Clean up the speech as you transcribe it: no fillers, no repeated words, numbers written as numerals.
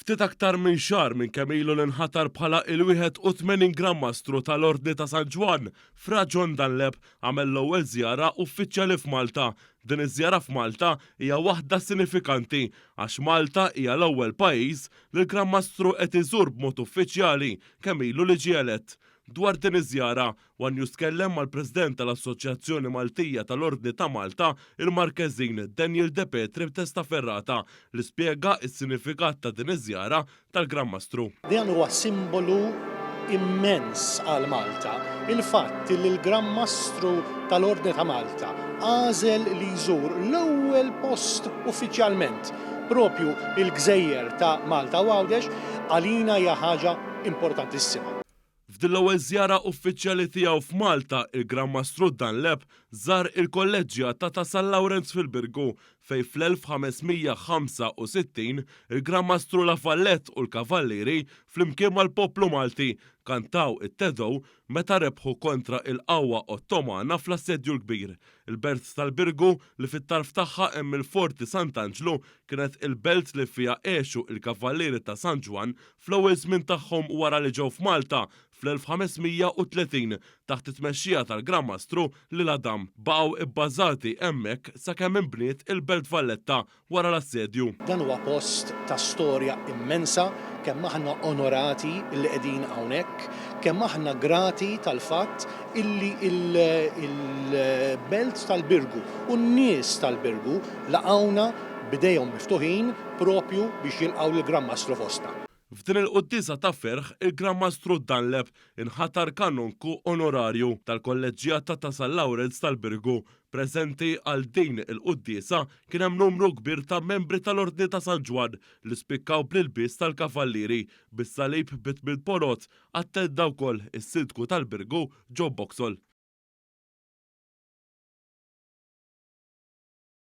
Ftit aktar minn xahar minn kemm ilu l-inħatar bħala il-81 Grammastru tal-Ordni ta' San Ġwan, Fra John Dunlap għamel l-ewwel żjara uffiċjali f'Malta. Din iż-żjara f'Malta hija waħda sinifikanti għax Malta hija l-ewwel pajjiż li l-Grammastru qed iżur b'mod uffiċjali kemm ilu li ġie elett. Dwar din iż-żjara, One News tkellem mal-President tal-Assoċjazzjoni Maltija tal-Ordni ta' Malta, il-Markeżin Daniel De Petri b'Testaferrata li spjega s-sinifikat ta' din iż-żjara tal-Grammastru. Dan huwa simbolu immens għal Malta. Il-fatt li l-Grammastru tal-Ordni ta' Malta għażel li jżur l-ewwel post uffiċjalment propju il-Gżejjer ta' Malta u Għawdex għalina hija ħaġa importantissima. F'din l-ewwel żjara uffiċjali tiegħu f'Malta, il-Grammastru Dunlap żar il-kolleġġjata ta' San Lawrence fil-Birgu fejn fl-1565 il-Grammastru Lafallette u l-Kavallieri flimkien mal-poplu Malti kantaw it-tedow meta rebħu kontra il-qawwa Ottomana fl-assedju l-kbir. Il-belt tal-Birgu li fit-tarf tagħha hemm il-Forti Sant'Angelo kienet il-belt li fiha għexu il-Kavallieri ta' San Ġwan fl-ewwel żmien tagħhom wara li ġew f'Malta fl-1530 taħt it-tmexxija tal-Grammastru Lil Adam baqgħu ibbażati hemmhekk sakemm inbniet il-Belt Valletta wara l-assedju. Dan huwa post ta' storja immensa, kemm aħna onorati li qegħdin hawnhekk, kemm aħna grati tal-fatt illi il-Belt tal-Birgu u n-nies tal-Birgu laqgħuna b'idejhom miftuħin propju biex jilqgħu l-Grammastru fostna. F'din il-quddisa ta' ferħ, il-Grammastru Dunlap inħatar kanonku onorarju tal-kolleġġjata ta' San Lawrence tal-Birgu. Preżenti għal din il-quddisa kien hemm numru kbir ta' membri tal-Ordni ta' San Ġwan li spikkaw bl-ilbies tal-Kavallieri bis-salib bit bil-porot attedda wkoll is-Sindku tal-Birgu Joe Boxall.